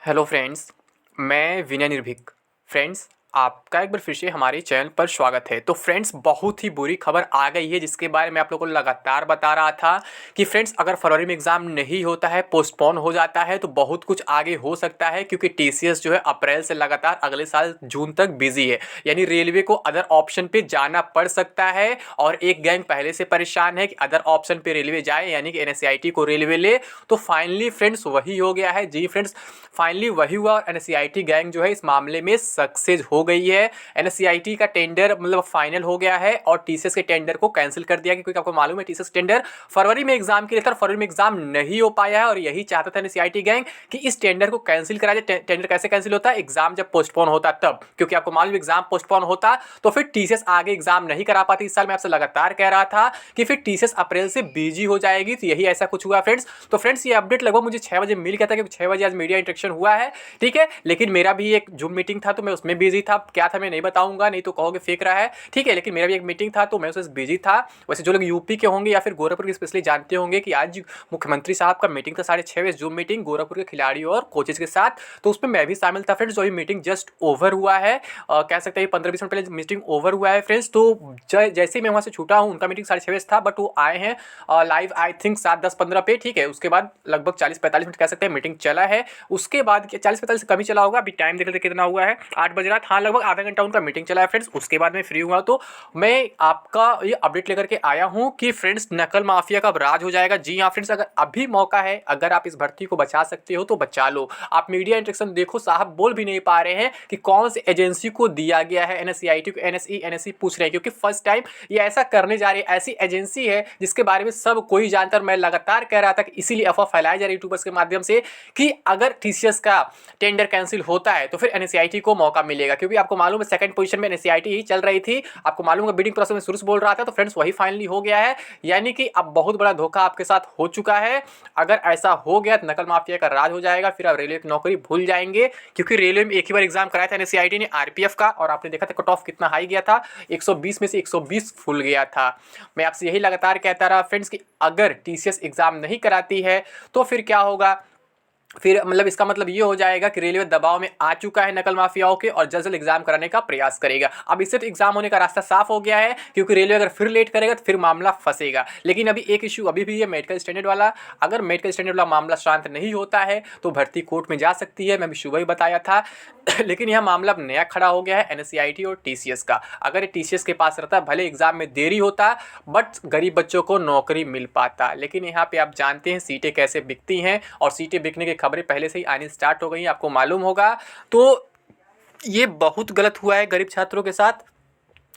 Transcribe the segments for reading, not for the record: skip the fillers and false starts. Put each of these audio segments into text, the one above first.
Hello friends, मैं विनय निर्भीक। Friends, आपका एक बार फिर से हमारे चैनल पर स्वागत है। तो फ्रेंड्स, बहुत ही बुरी खबर आ गई है जिसके बारे में आप लोगों को लगातार बता रहा था कि फ्रेंड्स अगर फरवरी में एग्ज़ाम नहीं होता है, पोस्टपोन हो जाता है तो बहुत कुछ आगे हो सकता है, क्योंकि टीसीएस जो है अप्रैल से लगातार अगले साल जून तक बिजी है। यानी रेलवे को अदर ऑप्शन पे जाना पड़ सकता है। और एक गैंग पहले से परेशान है कि अदर ऑप्शन पे रेलवे जाए, यानी कि एनएससीआईटी को रेलवे ले। तो फाइनली फ्रेंड्स वही हो गया है। जी फ्रेंड्स, फाइनली वही हुआ और एनएससीआईटी गैंग जो है इस मामले में सक्सेस हो गई है। एनएससीआईटी का टेंडर मतलब फाइनल हो गया है और टीसीएस के टेंडर को कैंसिल कर दिया, क्योंकि आपको मालूम है टीसीएस टेंडर फरवरी में एग्जाम के लिए था, फरवरी में एग्जाम नहीं हो पाया है और यही चाहता था एनएससीआईटी गैंग कि इस टेंडर को कैंसिल करा जाए। टेंडर कैसे कैंसिल होता है? एग्जाम जब पोस्टपोन होता तब, क्योंकि आपको मालूम एग्जाम पोस्टपोन होता तो फिर टीसीएस आगे एग्जाम नहीं करा पाती। इस साल मैं आपसे लगातार कह रहा था कि फिर टीसीएस अप्रैल से बिजी हो जाएगी, तो यही ऐसा कुछ हुआ फ्रेंड्स। तो फ्रेंड्स ये अपडेट लगभग मुझे 6 बजे मिल गया था, क्योंकि 6 बजे आज मीडिया इंटरेक्शन हुआ है, ठीक है। लेकिन मेरा भी एक जूम मीटिंग था तो मैं उसमें बिजी था। क्या था मैं नहीं बताऊंगा, नहीं तो कहोगे फेक रहा है, ठीक है। लेकिन मेरा भी एक मीटिंग था तो मैं उसमें बिजी था। वैसे जो लोग यूपी के होंगे या फिर गोरखपुर के स्पेशली जानते होंगे कि आज मुख्यमंत्री साहब का मीटिंग था 6:30 जूम मीटिंग गोरखपुर के खिलाड़ियों और कोचेज के साथ, तो उसमें मैं भी शामिल था फ्रेंड्स। वही मीटिंग जस्ट ओवर हुआ है, कह सकते हैं 15-20 मिनट पहले मीटिंग ओवर हुआ है फ्रेंड्स। तो जैसे ही मैं वहाँ से छूटा हूँ, उनका मीटिंग 6:30 था, बट वो आए हैं लाइव आई थिंक 7:10-15 पे, ठीक है। उसके बाद लगभग 40-45 मिनट कह सकते हैं मीटिंग चला है। उसके बाद 40-45 से कम ही चला होगा, अभी टाइम देख लेते कितना हुआ है, 8 बज रहा था। हाँ, लगभग आधा घंटा उनका मीटिंग चला है फ्रेंड्स। उसके बाद मैं फ्री हुआ तो मैं आपका ये अपडेट लेकर के आया हूँ कि फ्रेंड्स नकल माफिया का अब राज हो जाएगा। जी हाँ फ्रेंड्स, अगर अभी मौका है, अगर आप इस भर्ती को बचा सकते हो तो बचा लो। आप मीडिया इंटरेक्शन देखो, साहब बोल भी नहीं पा रहे हैं कि कौन सी एजेंसी को दिया गया है एनएससीआईटी को। एनएसई पूछ रहे हैं, क्योंकि फर्स्ट टाइम ये ऐसा करने जा रही है। ऐसी एजेंसी है जिसके बारे में सब कोई जानता है। मैं लगातार कह रहा था कि इसीलिए अफवाह फैलाया जा रही है यूट्यूबर्स के माध्यम से कि अगर टीसीएस का टेंडर कैंसिल होता है तो फिर एनएससीआईटी को मौका मिलेगा, क्योंकि आपको मालूम है सेकंड पोजीशन में एनएससीआईटी ही चल रही थी। आपको मालूम है बिडिंग प्रोसेस में शुरू से बोल रहा था, तो फ्रेंड्स वही फाइनली हो गया है। यानी कि अब बहुत बड़ा धोखा आपके साथ हो चुका है। अगर ऐसा हो गया तो नकल माफिया का राज हो जाएगा, फिर आप रेलवे की नौकरी भूल जाएंगे। क्योंकि रेलवे में एक ही बार एग्जाम कराया था एनएससीआईटी ने आरपीएफ का, और आपने देखा था कट ऑफ कितना हाई गया था, 120 में से 120 फुल गया था। मैं आपसे यही लगातार कहता रहा फ्रेंड्स कि अगर टीसीएस एग्जाम नहीं कराती है तो फिर क्या होगा। फिर मतलब इसका मतलब ये हो जाएगा कि रेलवे दबाव में आ चुका है नकल माफियाओं के और जल्द जल्द एग्जाम कराने का प्रयास करेगा। अब इससे तो एग्जाम होने का रास्ता साफ हो गया है, क्योंकि रेलवे अगर फिर लेट करेगा तो फिर मामला फंसेगा। लेकिन अभी एक इशू अभी भी है मेडिकल स्टैंडर्ड वाला। अगर मेडिकल स्टैंडर्ड वाला मामला शांत नहीं होता है तो भर्ती कोर्ट में जा सकती है, मैं भी सुबह ही बताया था। लेकिन यह मामला अब नया खड़ा हो गया है एनएससीआईटी और टीसीएस का। अगर टीसीएस के पास रहता, भले एग्जाम में देरी होता बट गरीब बच्चों को नौकरी मिल पाता। लेकिन यहाँ पे आप जानते हैं सीटें कैसे बिकती हैं, और सीटें बिकने की खबरें पहले से ही आनी स्टार्ट हो गई हैं, आपको मालूम होगा। तो ये बहुत गलत हुआ है गरीब छात्रों के साथ,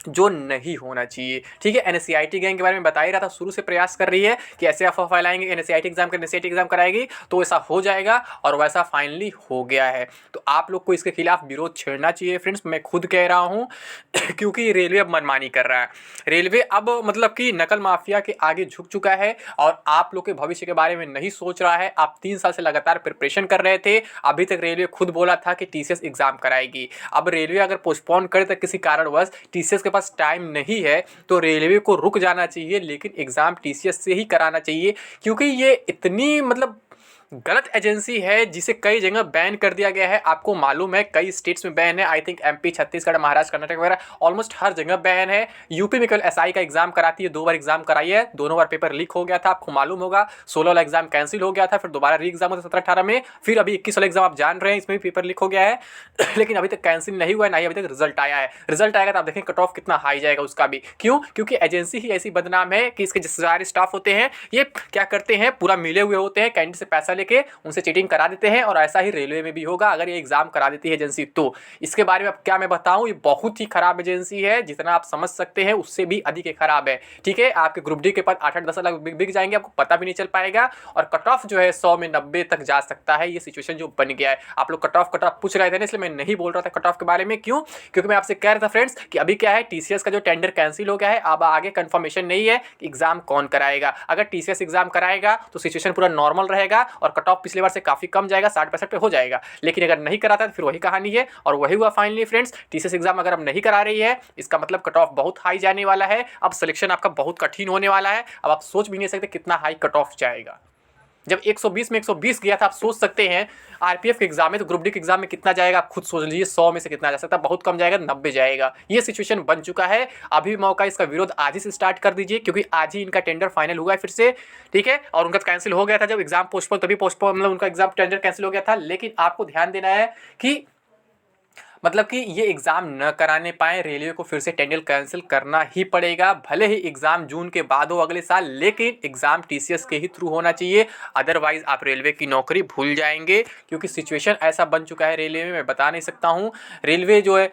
जो नहीं होना चाहिए, ठीक है। एनएससीआईटी गैंग के बारे में बता ही रहा था, शुरू से प्रयास कर रही है कि ऐसे अफवाह फैलाएंगे एनएससीआईटी एग्जाम कराएगी तो ऐसा हो जाएगा, और वैसा फाइनली हो गया है। तो आप लोग को इसके खिलाफ विरोध छेड़ना चाहिए फ्रेंड्स, मैं खुद कह रहा हूँ। क्योंकि रेलवे अब मनमानी कर रहा है। रेलवे अब मतलब कि नकल माफिया के आगे झुक चुका है और आप लोग के भविष्य के बारे में नहीं सोच रहा है। आप 3 साल से लगातार प्रिपरेशन कर रहे थे, अभी तक रेलवे खुद बोला था कि टीसीएस एग्जाम कराएगी। अब रेलवे अगर पोस्टपोन करे तक किसी कारणवश टीसीएस के पास टाइम नहीं है तो रेलवे को रुक जाना चाहिए, लेकिन एग्जाम टीसीएस से ही कराना चाहिए। क्योंकि ये इतनी मतलब गलत एजेंसी है जिसे कई जगह बैन कर दिया गया है। आपको मालूम है कई स्टेट्स में बैन है, I think MP, Chhattisgarh, Maharashtra, Karnataka वगैरह ऑलमोस्ट हर जगह बैन है। यूपी में केवल एसआई का एग्जाम कराती है, 2 बार एग्जाम कराई है, दोनों बार पेपर लीक हो गया था, आपको मालूम होगा। 16 वाला एग्जाम कैंसिल हो गया था, फिर दोबारा री एग्जाम होता 17-18 में, फिर अभी 21 वाला एग्जाम आप जान रहे हैं इसमें भी पेपर लीक हो गया है। लेकिन अभी तक कैंसिल नहीं हुआ है, ना ही अभी तक रिजल्ट आया है। रिजल्ट आएगा तो आप देखें कट ऑफ कितना हाई जाएगा उसका भी। क्यों? क्योंकि एजेंसी ही ऐसी बदनाम है कि इसके जितने सारे स्टाफ होते हैं ये क्या करते हैं, पूरा मिले हुए होते हैं, कैंडिडेट से पैसा लेके उनसे चीटिंग करा देते हैं। और ऐसा ही रेलवे में भी होगा अगर ये एग्जाम करा देती है एजेंसी तो। इसके बारे में अब क्या मैं बताऊं, ये बहुत ही खराब एजेंसी है, जितना आप समझ सकते हैं उससे भी अधिक ही खराब है, ठीक है। आपके ग्रुप डी के पद 8-10 लाख बिक जाएंगे, आपको पता भी नहीं चल पाएगा। और कट ऑफ जो है 100 में 90 तक जा सकता है। ये सिचुएशन जो बन गया है, आप लोग कट ऑफ पूछ रहे थे ना, इसलिए मैं नहीं बोल रहा था कट ऑफ के बारे में। क्यों? क्योंकि मैं आपसे कह रहा था फ्रेंड्स कि अभी क्या है, टीसीएस का जो टेंडर कैंसिल हो गया है, अब आगे कंफर्मेशन नहीं है कि एग्जाम कौन कराएगा। अगर टीसीएस एग्जाम कराएगा तो सिचुएशन पूरा नॉर्मल रहेगा और कट ऑफ पिछले बार से काफी कम जाएगा, 60-65 पे हो जाएगा। लेकिन अगर नहीं कराता तो फिर वही कहानी है, और वही हुआ फाइनली फ्रेंड्स। टीसीएस एग्जाम अगर अब नहीं करा रही है, इसका मतलब कट ऑफ बहुत हाई जाने वाला है। अब सिलेक्शन आपका बहुत कठिन होने वाला है। अब आप सोच भी नहीं सकते कितना हाई कट ऑफ जाएगा। जब 120 में 120 गया था, आप सोच सकते हैं आरपीएफ के एग्जाम में, तो ग्रुप डी के एग्जाम में कितना जाएगा आप खुद सोच लीजिए। 100 में से कितना जा सकता है, बहुत कम जाएगा, 90 जाएगा। ये सिचुएशन बन चुका है। अभी मौका, इसका विरोध आज ही से स्टार्ट कर दीजिए, क्योंकि आज ही इनका टेंडर फाइनल हुआ है फिर से, ठीक है। और उनका कैंसिल हो गया था, जब एग्जाम पोस्टपोन, तभी पोस्टपोन, मतलब उनका एग्जाम टेंडर कैंसिल हो गया था। लेकिन आपको ध्यान देना है कि मतलब कि ये एग्ज़ाम न कराने पाए, रेलवे को फिर से टेंडर कैंसिल करना ही पड़ेगा। भले ही एग्ज़ाम जून के बाद हो अगले साल, लेकिन एग्ज़ाम टीसीएस के ही थ्रू होना चाहिए, अदरवाइज़ आप रेलवे की नौकरी भूल जाएंगे। क्योंकि सिचुएशन ऐसा बन चुका है रेलवे में, मैं बता नहीं सकता हूँ। रेलवे जो है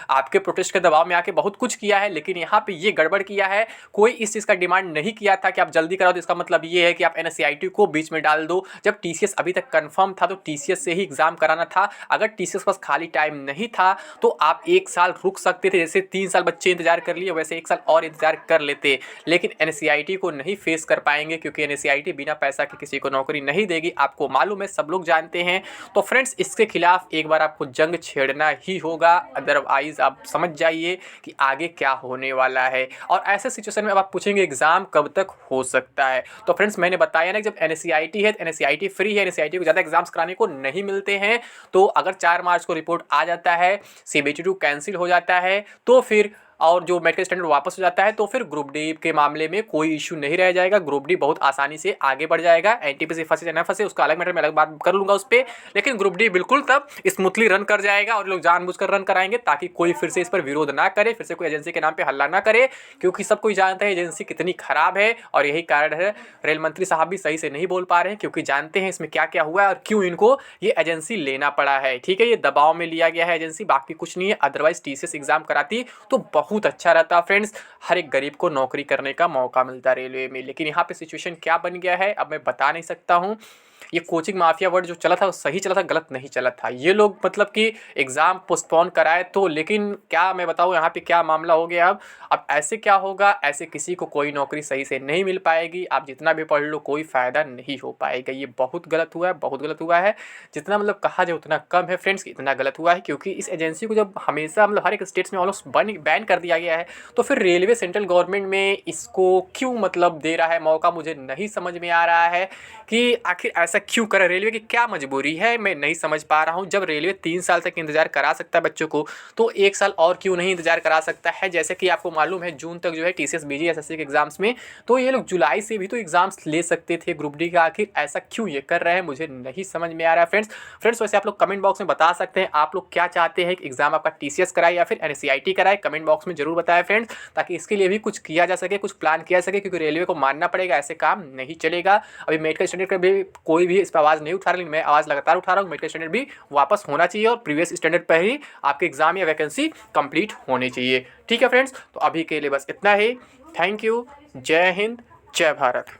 आपके प्रोटेस्ट के दबाव में आके बहुत कुछ किया है, लेकिन यहाँ पे ये गड़बड़ किया है। कोई इस चीज़ का डिमांड नहीं किया था कि आप जल्दी कराओ, तो इसका मतलब ये है कि आप एनएससीआईटी को बीच में डाल दो। जब टीसीएस अभी तक कन्फर्म था, तो टीसीएस से ही एग्ज़ाम कराना था। अगर टीसीएस पास खाली टाइम नहीं था, तो आप 1 साल रुक सकते थे। जैसे 3 साल बच्चे इंतजार कर लिए, वैसे 1 साल और इंतजार कर लेते। लेकिन एनएससीआईटी को नहीं फेस कर पाएंगे, क्योंकि एनएससीआईटी बिना पैसा के किसी को नौकरी नहीं देगी, आपको मालूम है, सब लोग जानते हैं। तो फ्रेंड्स, इसके खिलाफ एक बार आपको जंग छेड़ना ही होगा, अदरवाइज आप समझ जाइए कि आगे क्या होने वाला है। और ऐसे सिचुएशन में अब आप पूछेंगे एग्जाम कब तक हो सकता है, तो फ्रेंड्स मैंने बताया ना, जब एनएससीआईटी है, एनएससीआईटी फ्री है, एनएससीआईटी को ज़्यादा एग्जाम्स कराने को नहीं मिलते हैं। तो अगर 4 मार्च को रिपोर्ट आ जाता है, सीबीटी 2 कैंसिल हो जाता है, तो फिर और जो मेडिकल स्टैंडर्ड वापस हो जाता है, तो फिर ग्रुप डी के मामले में कोई इशू नहीं रह जाएगा। ग्रुप डी बहुत आसानी से आगे बढ़ जाएगा। एनटीपीसी फंसे या ना फंसे, उसका अलग मैटर, मैं अलग बात कर लूँगा उस पर। लेकिन ग्रुप डी बिल्कुल तब स्मूथली रन कर जाएगा, और लोग जानबूझकर रन कराएंगे ताकि कोई फिर से इस पर विरोध ना करे, फिर से कोई एजेंसी के नाम पर हल्ला ना करे। क्योंकि सब कोई जानता है एजेंसी कितनी खराब है, और यही कारण है रेल मंत्री साहब भी सही से नहीं बोल पा रहे हैं, क्योंकि जानते हैं इसमें क्या क्या हुआ है और क्यों इनको ये एजेंसी लेना पड़ा है। ठीक है, ये दबाव में लिया गया है एजेंसी, बाकी कुछ नहीं है। अदरवाइज टीसीएस एग्जाम कराती तो बहुत अच्छा रहता फ्रेंड्स, हर एक गरीब को नौकरी करने का मौका मिलता रेलवे में। लेकिन यहाँ पे सिचुएशन क्या बन गया है, अब मैं बता नहीं सकता हूँ। ये कोचिंग माफिया वर्ड जो चला था वो सही चला था, गलत नहीं चला था। ये लोग मतलब कि एग्ज़ाम पोस्टपोन कराए तो, लेकिन क्या मैं बताऊँ यहाँ पे क्या मामला हो गया। अब ऐसे क्या होगा, ऐसे किसी को कोई नौकरी सही से नहीं मिल पाएगी। आप जितना भी पढ़ लो कोई फ़ायदा नहीं हो पाएगा। ये बहुत गलत हुआ है, बहुत गलत हुआ है। जितना मतलब कहा जाए उतना कम है फ्रेंड्स, इतना गलत हुआ है। क्योंकि इस एजेंसी को जब हमेशा मतलब हर एक स्टेट्स में ऑलमोस्ट बैन कर दिया गया है, तो फिर रेलवे सेंट्रल गवर्नमेंट में इसको क्यों मतलब दे रहा है मौका, मुझे नहीं समझ में आ रहा है कि आखिर ऐसा क्यों करे। रेलवे की क्या मजबूरी है, मैं नहीं समझ पा रहा हूँ। जब रेलवे 3 साल तक इंतजार करा सकता है बच्चों को, तो 1 साल और क्यों नहीं इंतजार करा सकता है। जैसे कि आपको मालूम है जून तक जो है टीसीएस बीजी एसएससी के एग्जाम्स में, तो ये लोग जुलाई से भी तो एग्जाम्स ले सकते थे ग्रुप डी का। आखिर ऐसा क्यों ये कर रहे हैं, मुझे नहीं समझ में आ रहा है फ्रेंड्स। वैसे आप लोग कमेंट बॉक्स में बता सकते हैं आप लोग क्या चाहते हैं कि एग्जाम आपका टीसीएस कराए या फिर एनएससीआईटी कराए, कमेंट बॉक्स में जरूर बताएं फ्रेंड्स, ताकि इसके लिए भी कुछ किया जा सके, कुछ प्लान किया जा सके। क्योंकि रेलवे को मानना पड़ेगा, ऐसे काम नहीं चलेगा। अभी मेडिकल स्टैंडर्ड का भी कोई भी इस पर आवाज़ नहीं उठा रहा, लेकिन मैं आवाज़ लगातार उठा रहा हूँ। मेडिकल स्टैंडर्ड भी वापस होना चाहिए, और प्रीवियस स्टैंडर्ड पर ही आपके एग्जाम या वैकेंसी कंप्लीट होनी चाहिए। ठीक है फ्रेंड्स, तो अभी के लिए बस इतना ही। थैंक यू, जय हिंद, जय भारत।